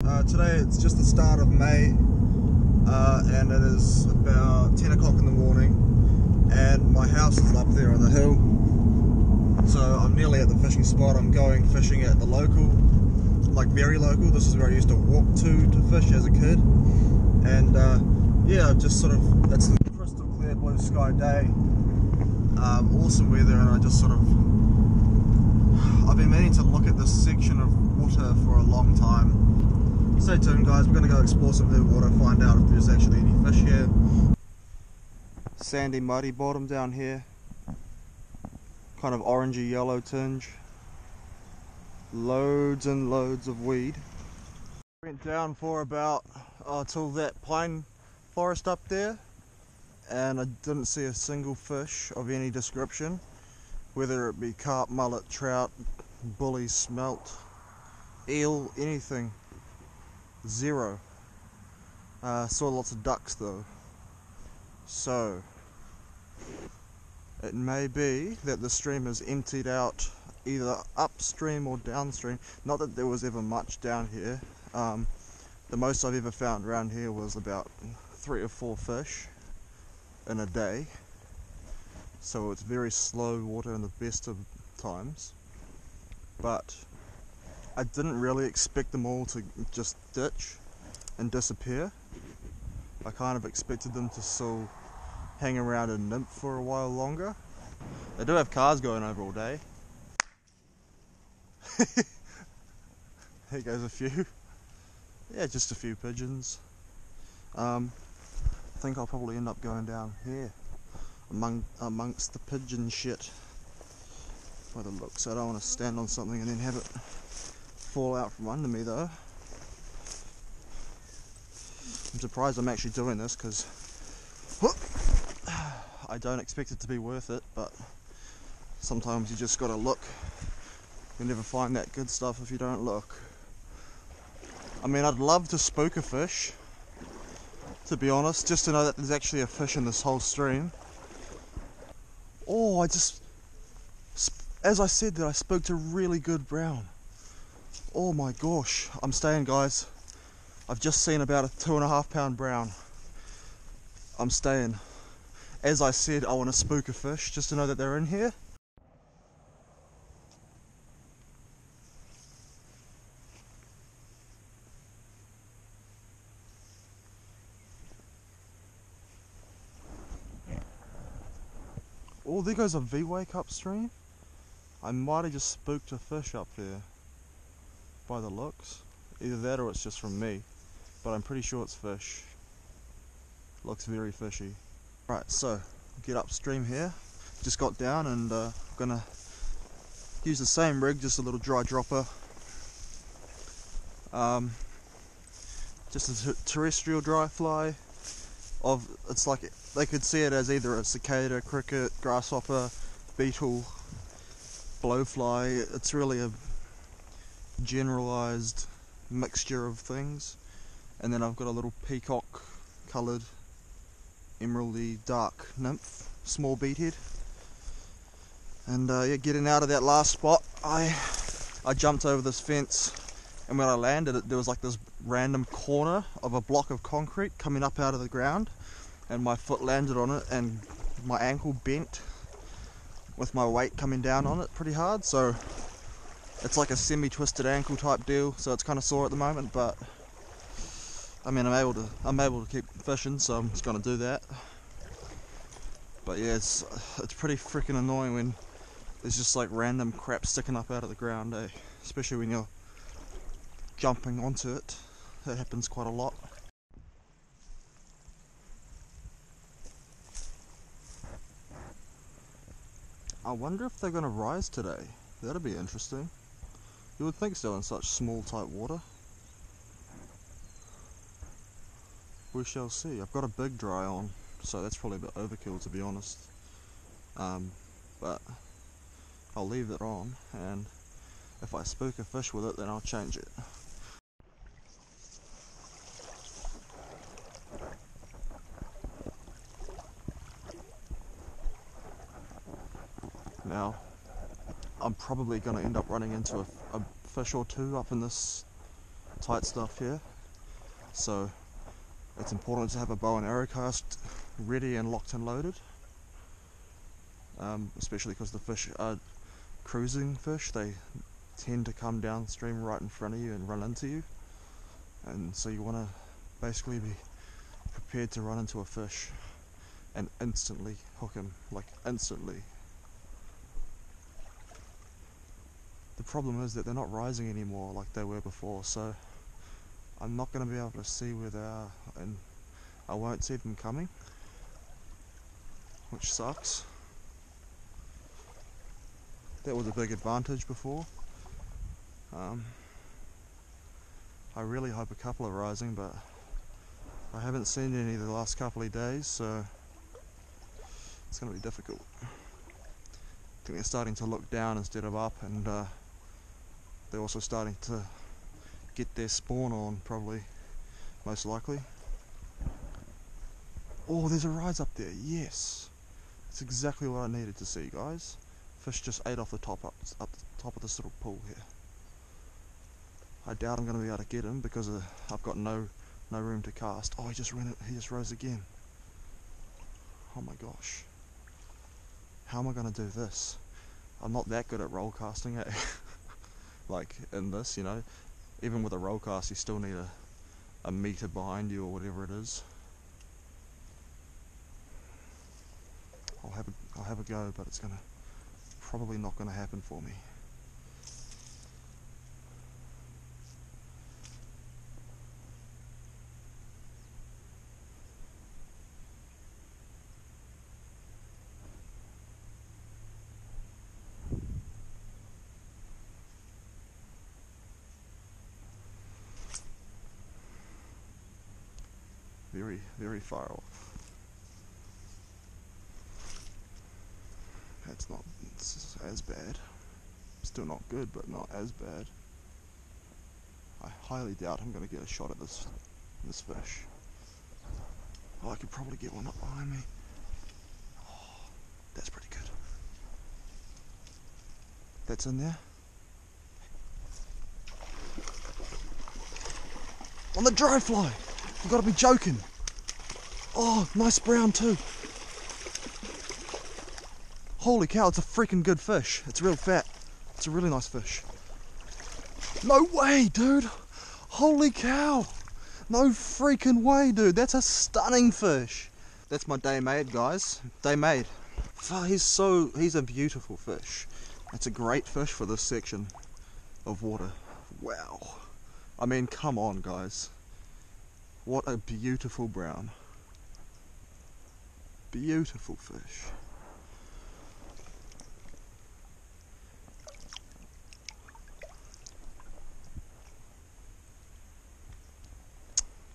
Today it's just the start of May and it is about 10 o'clock in the morning and my house is up there on the hill, so I'm nearly at the fishing spot. I'm going fishing at the local, like very local. This is where I used to walk to fish as a kid, and yeah, just sort of, it's a crystal clear blue sky day, awesome weather, and I just sort of, I've been meaning to look at this section of water for a long time. Stay tuned guys, we're going to go explore some new water, find out if there's actually any fish here. Sandy muddy bottom down here, kind of orangey yellow tinge, loads and loads of weed. Went down for about till that pine forest up there, and I didn't see a single fish of any description, whether it be carp, mullet, trout, bully, smelt, eel, anything. Zero. Saw lots of ducks though, so it may be that the stream has emptied out either upstream or downstream. Not that there was ever much down here. The most I've ever found around here was about 3 or 4 fish in a day, so it's very slow water in the best of times, but I didn't really expect them all to just ditch and disappear. I kind of expected them to still hang around and nymph for a while longer. They do have cars going over all day. Here goes a few. Yeah, just a few pigeons. I think I'll probably end up going down here amongst the pigeon shit by the looks. I don't want to stand on something and then have it fall out from under me though. I'm surprised I'm actually doing this because I don't expect it to be worth it, but sometimes you just gotta look. You'll never find that good stuff if you don't look. I mean, I'd love to spook a fish, to be honest, just to know that there's actually a fish in this whole stream. Oh, as I said that, I spooked a really good brown. Oh my gosh, I'm staying guys. I've just seen about a 2.5 pound brown. I'm staying. As I said, I want to spook a fish just to know that they're in here. Oh, there goes a V-wake upstream. I might have just spooked a fish up there by the looks. Either that or it's just from me, but I'm pretty sure it's fish. Looks very fishy. Right, so get upstream here. Just got down and gonna use the same rig, just a little dry dropper. Just a terrestrial dry fly. It's like, they could see it as either a cicada, cricket, grasshopper, beetle, blowfly. It's really a generalized mixture of things. And then I've got a little peacock coloured emeraldy dark nymph, small beathead. And yeah, getting out of that last spot, I jumped over this fence, and when I landed there was like this random corner of a block of concrete coming up out of the ground, and my foot landed on it and my ankle bent with my weight coming down on it pretty hard, so it's like a semi-twisted ankle type deal, so it's kind of sore at the moment, but I mean, I'm able to keep fishing, so I'm just gonna do that. But yeah, it's pretty freaking annoying when there's just like random crap sticking up out of the ground, eh? Especially when you're jumping onto it. That happens quite a lot. I wonder if they're gonna rise today. That'd be interesting. You would think so in such small tight water. We shall see. I've got a big dry on, so that's probably a bit overkill to be honest. But I'll leave it on, and if I spook a fish with it, then I'll change it. Now, I'm probably going to end up running into a fish or two up in this tight stuff here, so it's important to have a bow and arrow cast ready and locked and loaded, especially because the fish are cruising fish. They tend to come downstream right in front of you and run into you, and so you want to basically be prepared to run into a fish and instantly hook him, like instantly. The problem is that they're not rising anymore like they were before, so I'm not going to be able to see where they are, and I won't see them coming, which sucks. That was a big advantage before. I really hope a couple are rising, but I haven't seen any the last couple of days, so it's going to be difficult. I think they're starting to look down instead of up, and they're also starting to get their spawn on, probably, most likely. Oh, there's a rise up there, yes! That's exactly what I needed to see, guys. Fish just ate off the top up the top of this little pool here. I doubt I'm going to be able to get him because I've got no room to cast. Oh, he just rose again. Oh my gosh. How am I going to do this? I'm not that good at roll casting, eh? Like in this, you know. Even with a roll cast, you still need a meter behind you or whatever it is. I'll have a go, but it's probably not gonna happen for me. Very, very far off. It's as bad. Still not good, but not as bad. I highly doubt I'm going to get a shot at this fish. Oh, I could probably get one up behind me. Oh, that's pretty good. That's in there. On the dry fly! You've got to be joking. Oh, nice brown too. Holy cow, it's a freaking good fish. It's real fat. It's a really nice fish. No way, dude. Holy cow. No freaking way, dude. That's a stunning fish. That's my day made, guys. Day made. He's a beautiful fish. It's a great fish for this section of water. Wow. I mean, come on, guys. What a beautiful brown. Beautiful fish.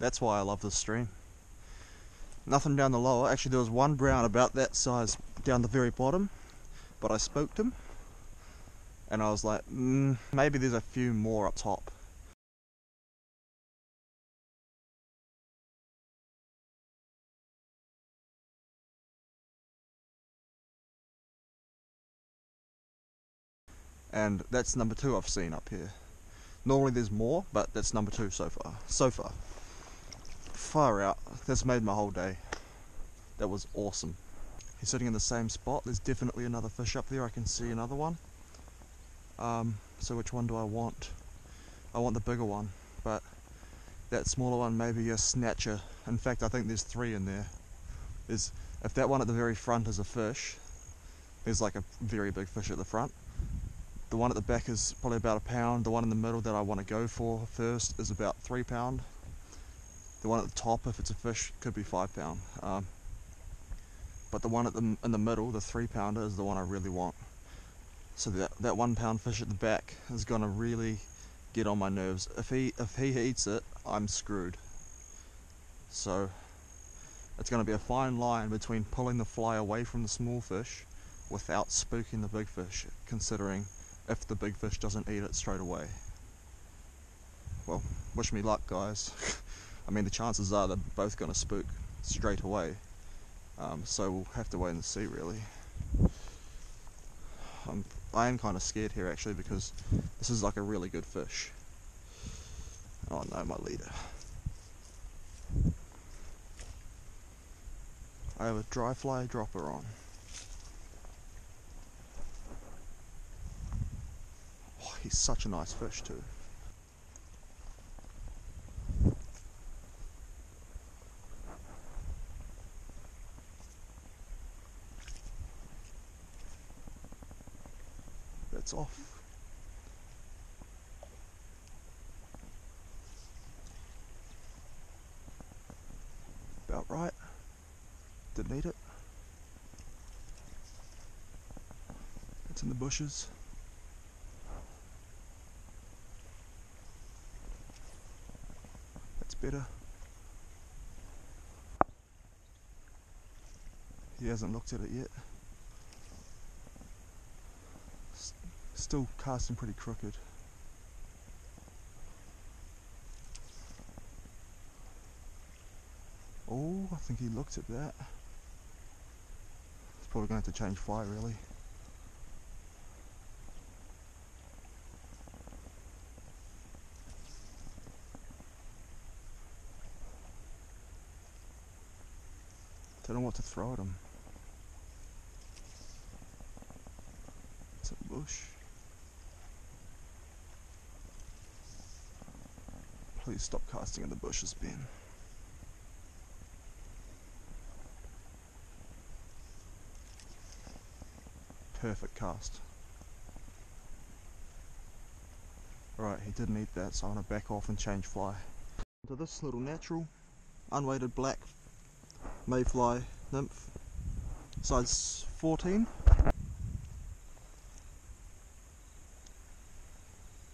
That's why I love this stream. Nothing down the lower. Actually, there was one brown about that size down the very bottom, but I spooked him, and I was like, maybe there's a few more up top. And that's number 2 I've seen up here. Normally there's more, but that's number 2 so far. So far. Far out. That's made my whole day. That was awesome. He's sitting in the same spot. There's definitely another fish up there. I can see another one. So which one do I want? I want the bigger one, but that smaller one may be a snatcher. In fact, I think there's 3 in there. If that one at the very front is a fish, there's like a very big fish at the front. The one at the back is probably about £1 pound. The one in the middle that I want to go for first is about £3 pound. The one at the top, if it's a fish, could be £5 pound. But the one in the middle, the 3 pounder, is the one I really want. So that £1 pound fish at the back is gonna really get on my nerves. If he eats it, I'm screwed. So it's gonna be a fine line between pulling the fly away from the small fish without spooking the big fish, considering if the big fish doesn't eat it straight away. Well, wish me luck, guys. I mean, the chances are they're both going to spook straight away. So we'll have to wait and see, really. I am kind of scared here, actually, because this is like a really good fish. Oh no, my leader. I have a dry fly dropper on. Oh, he's such a nice fish too. That's off. About right. Didn't need it. It's in the bushes. That's better. He hasn't looked at it yet. Still casting pretty crooked. Oh, I think he looked at that. He's probably going to have to change fly really. Don't know what to throw at him. It's a bush. Please stop casting in the bushes, Ben. Perfect cast. Right, he didn't eat that, so I'm going to back off and change fly. To this little natural, unweighted black mayfly nymph, size 14.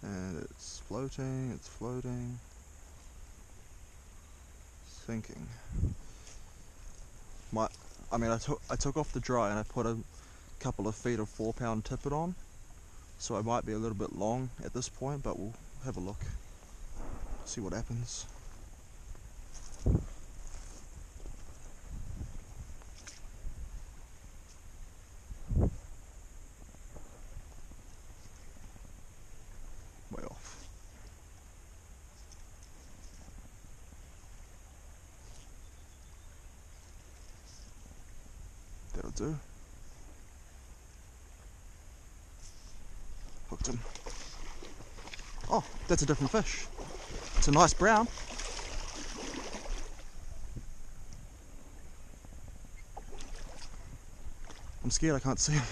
And it's floating, sinking. I took off the dry and I put a couple of feet of 4-pound tippet on, so I might be a little bit long at this point, but we'll have a look, see what happens. Way off. That'll do. Hooked him. Oh, that's a different fish. It's a nice brown. I'm scared I can't see him.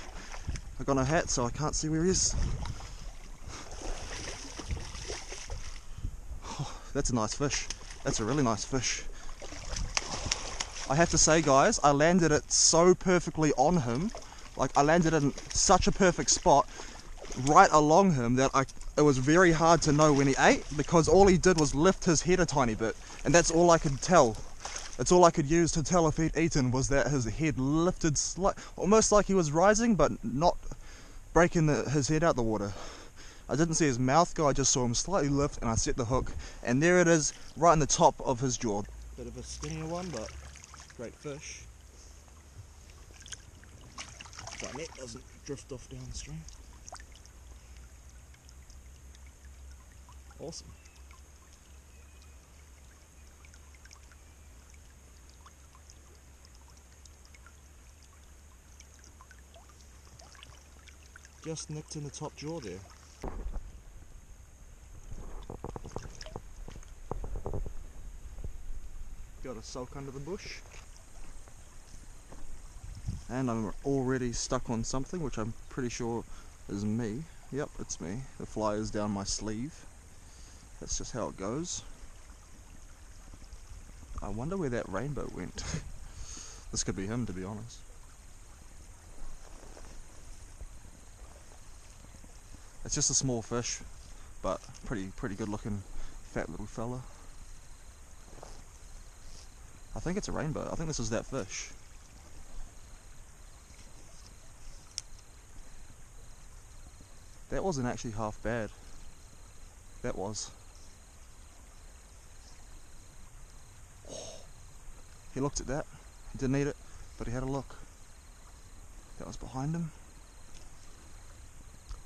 I got no hat, so I can't see where he is. Oh, that's a nice fish. That's a really nice fish. I have to say, guys, I landed it so perfectly on him. Like, I landed in such a perfect spot right along him that it was very hard to know when he ate, because all he did was lift his head a tiny bit, and that's all I could tell. That's all I could use to tell if he'd eaten, was that his head lifted almost like he was rising, but not breaking his head out the water. I didn't see his mouth go, I just saw him slightly lift, and I set the hook, and there it is, right in the top of his jaw. Bit of a skinnier one, but great fish. That net doesn't drift off downstream. Awesome. Just nicked in the top jaw there. Got a sulk under the bush. And I'm already stuck on something, which I'm pretty sure is me. Yep, it's me. The fly is down my sleeve. That's just how it goes. I wonder where that rainbow went. This could be him, to be honest. It's just a small fish, but pretty good looking fat little fella. I think it's a rainbow. I think this is that fish. That wasn't actually half bad. That was. Oh, he looked at that. He didn't eat it, but he had a look. That was behind him.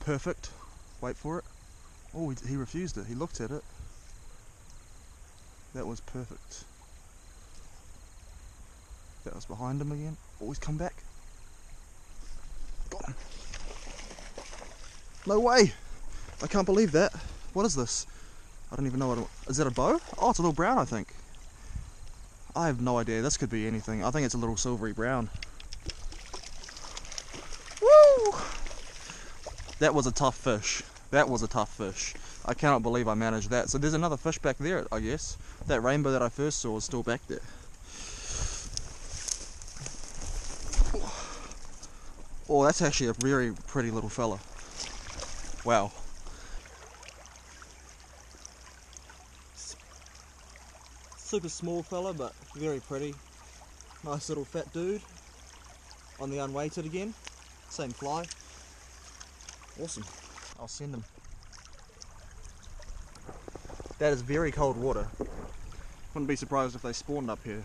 Perfect. Wait for it. Oh, he refused it. He looked at it. That was perfect. That was behind him again. Always come back. Got him. No way! I can't believe that. What is this? I don't even know what is that, a bow? Oh, it's a little brown, I think. I have no idea. This could be anything. I think it's a little silvery brown. Woo! That was a tough fish. That was a tough fish. I cannot believe I managed that. So there's another fish back there, I guess. That rainbow that I first saw is still back there. Oh, that's actually a very pretty little fella. Wow. Super small fella, but very pretty. Nice little fat dude. On the unweighted again. Same fly. Awesome. I'll send him. That is very cold water. Wouldn't be surprised if they spawned up here.